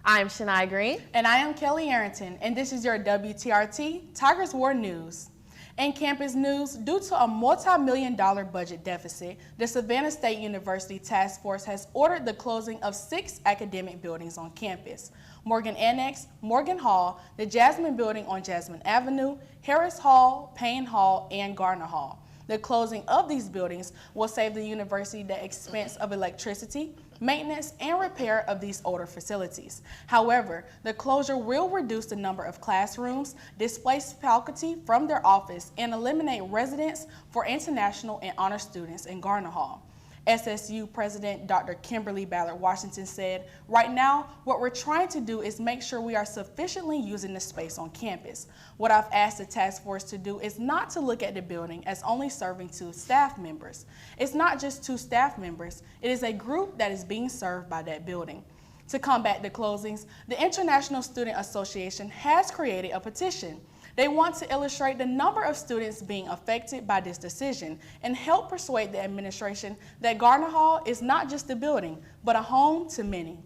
I'm Shania Green. And I am Kelly Arrington, and this is your WTRT Tigers War News. In campus news, due to a multi-million-dollar budget deficit, the Savannah State University Task Force has ordered the closing of 6 academic buildings on campus: Morgan Annex, Morgan Hall, the Jasmine Building on Jasmine Avenue, Harris Hall, Payne Hall, and Garner Hall. The closing of these buildings will save the university the expense of electricity, maintenance, and repair of these older facilities. However, the closure will reduce the number of classrooms, displace faculty from their office, and eliminate residence for international and honor students in Garner Hall. SSU President Dr. Kimberly Ballard Washington said, "Right now, what we're trying to do is make sure we are sufficiently using the space on campus. What I've asked the task force to do is not to look at the building as only serving 2 staff members. It's not just 2 staff members, it is a group that is being served by that building." To combat the closings, the International Student Association has created a petition. They want to illustrate the number of students being affected by this decision and help persuade the administration that Garner Hall is not just a building, but a home to many.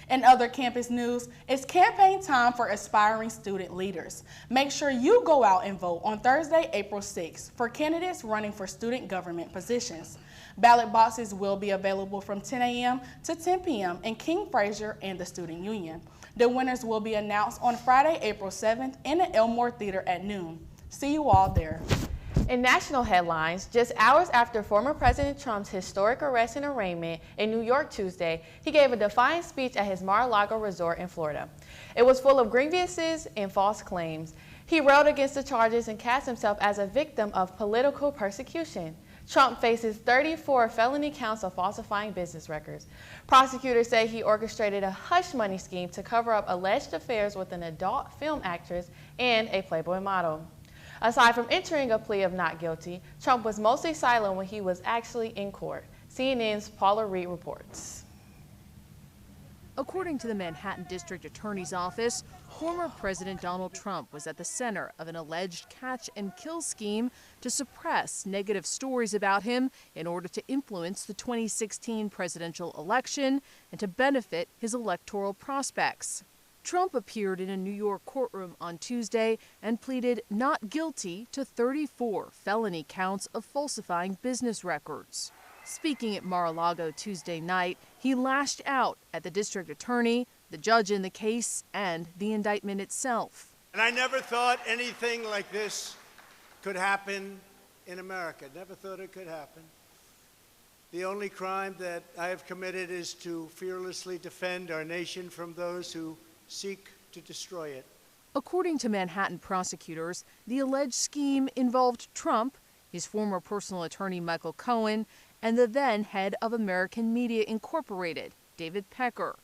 In other campus news, it's campaign time for aspiring student leaders. Make sure you go out and vote on Thursday, April 6th for candidates running for student government positions. Ballot boxes will be available from 10 a.m. to 10 p.m. in King Frazier and the Student Union. The winners will be announced on Friday, April 7th in the Elmore Theater at noon. See you all there. In national headlines, just hours after former President Trump's historic arrest and arraignment in New York Tuesday, he gave a defiant speech at his Mar-a-Lago resort in Florida. It was full of grievances and false claims. He railed against the charges and cast himself as a victim of political persecution. Trump faces 34 felony counts of falsifying business records. Prosecutors say he orchestrated a hush money scheme to cover up alleged affairs with an adult film actress and a Playboy model. Aside from entering a plea of not guilty, Trump was mostly silent when he was actually in court. CNN's Paula Reed reports. According to the Manhattan District Attorney's Office, former President Donald Trump was at the center of an alleged catch-and-kill scheme to suppress negative stories about him in order to influence the 2016 presidential election and to benefit his electoral prospects. Trump appeared in a New York courtroom on Tuesday and pleaded not guilty to 34 felony counts of falsifying business records. Speaking at Mar-a-Lago Tuesday night, he lashed out at the district attorney, the judge in the case, and the indictment itself. And I never thought anything like this could happen in America. Never thought it could happen. The only crime that I have committed is to fearlessly defend our nation from those who seek to destroy it. According to Manhattan prosecutors, the alleged scheme involved Trump, his former personal attorney Michael Cohen, and the then head of American Media Incorporated, David Pecker.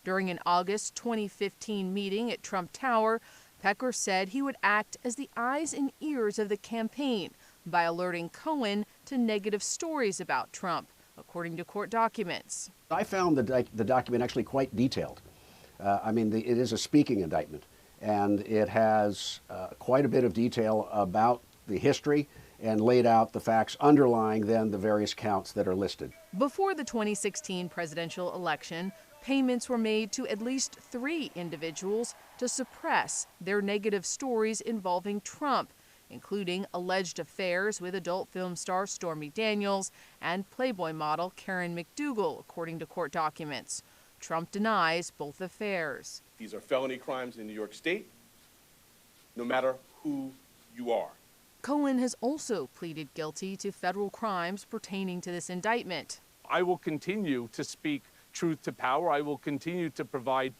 During an August 2015 meeting at Trump Tower, Pecker said he would act as the eyes and ears of the campaign by alerting Cohen to negative stories about Trump, according to court documents. I found the document actually quite detailed. It is a speaking indictment, and it has quite a bit of detail about the history and laid out the facts underlying then the various counts that are listed. Before the 2016 presidential election, payments were made to at least 3 individuals to suppress their negative stories involving Trump, including alleged affairs with adult film star Stormy Daniels and Playboy model Karen McDougal, according to court documents. Trump denies both affairs. These are felony crimes in New York State, no matter who you are. Cohen has also pleaded guilty to federal crimes pertaining to this indictment. I will continue to speak truth to power. I will continue to provide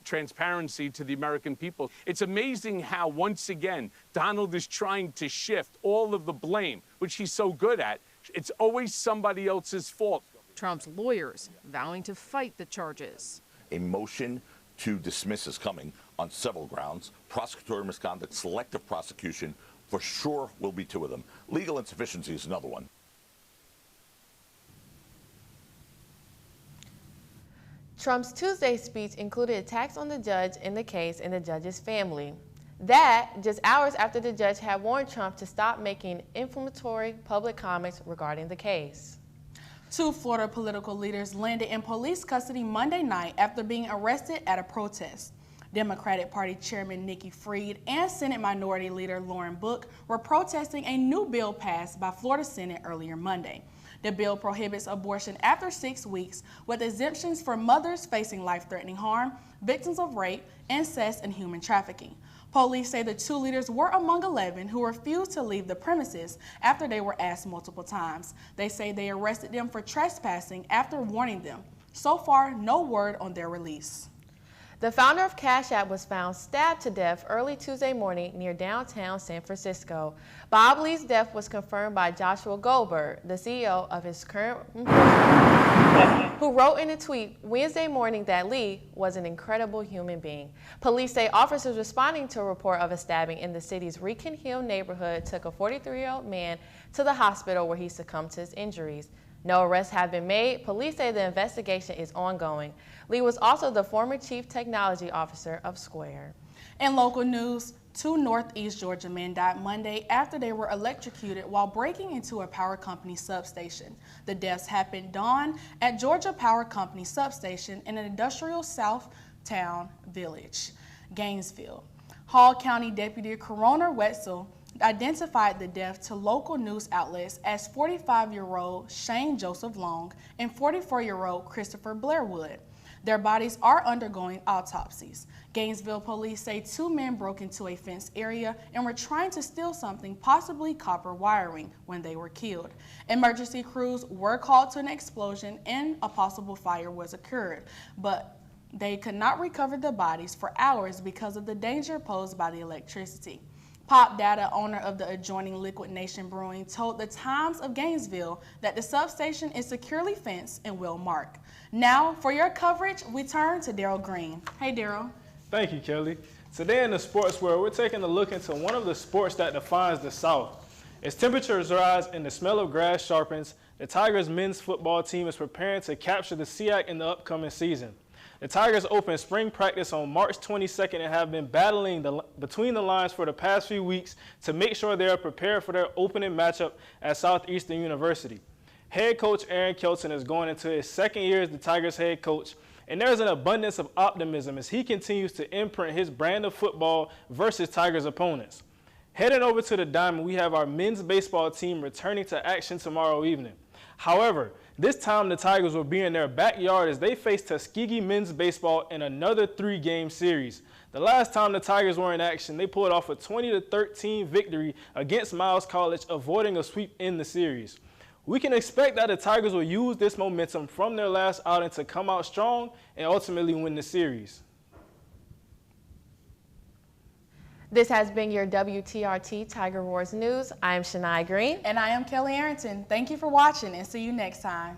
transparency to the American people. It's amazing how, once again, Donald is trying to shift all of the blame, which he's so good at. It's always somebody else's fault. Trump's lawyers vowing to fight the charges. A motion to dismiss is coming on several grounds. Prosecutorial misconduct, selective prosecution, for sure will be 2 of them. Legal insufficiency is another one. Trump's Tuesday speech included attacks on the judge in the case and the judge's family. That just hours after the judge had warned Trump to stop making inflammatory public comments regarding the case. Two Florida political leaders landed in police custody Monday night after being arrested at a protest. Democratic Party Chairman Nikki Fried and Senate Minority Leader Lauren Book were protesting a new bill passed by Florida Senate earlier Monday. The bill prohibits abortion after 6 weeks with exemptions for mothers facing life-threatening harm, victims of rape, incest, and human trafficking. Police say the two leaders were among 11 who refused to leave the premises after they were asked multiple times. They say they arrested them for trespassing after warning them. So far, no word on their release. The founder of Cash App was found stabbed to death early Tuesday morning near downtown San Francisco. Bob Lee's death was confirmed by Joshua Goldberg, the CEO of his current employer, who wrote in a tweet Wednesday morning that Lee was an incredible human being. Police say officers responding to a report of a stabbing in the city's Rican Hill neighborhood took a 43-year-old man to the hospital where he succumbed to his injuries. No arrests have been made. Police say the investigation is ongoing. Lee was also the former chief technology officer of Square. In local news, two Northeast Georgia men died Monday after they were electrocuted while breaking into a power company substation. The deaths happened dawn at Georgia Power Company substation in an industrial south town village, Gainesville. Hall County Deputy Coroner Wetzel identified the death to local news outlets as 45-year-old Shane Joseph Long and 44-year-old Christopher Blairwood. Their bodies are undergoing autopsies. Gainesville police say two men broke into a fenced area and were trying to steal something, possibly copper wiring, when they were killed. Emergency crews were called to an explosion and a possible fire was occurred, but they could not recover the bodies for hours because of the danger posed by the electricity. Pop Data, owner of the adjoining Liquid Nation Brewing, told the Times of Gainesville that the substation is securely fenced and well marked. Now, for your coverage, we turn to Daryl Green. Hey, Daryl. Thank you, Kelly. Today in the sports world, we're taking a look into one of the sports that defines the South. As temperatures rise and the smell of grass sharpens, the Tigers men's football team is preparing to capture the SEAC in the upcoming season. The Tigers opened spring practice on March 22nd and have been battling between the lines for the past few weeks to make sure they are prepared for their opening matchup at Southeastern University. Head coach Aaron Kelton is going into his second year as the Tigers head coach, and there's an abundance of optimism as he continues to imprint his brand of football versus Tigers opponents. Heading over to the Diamond, we have our men's baseball team returning to action tomorrow evening. However, this time the Tigers will be in their backyard as they face Tuskegee men's baseball in another 3-game series. The last time the Tigers were in action, they pulled off a 20-13 victory against Miles College, avoiding a sweep in the series. We can expect that the Tigers will use this momentum from their last outing to come out strong and ultimately win the series. This has been your WTRT Tiger Wars News. I am Shania Green. And I am Kelly Arrington. Thank you for watching and see you next time.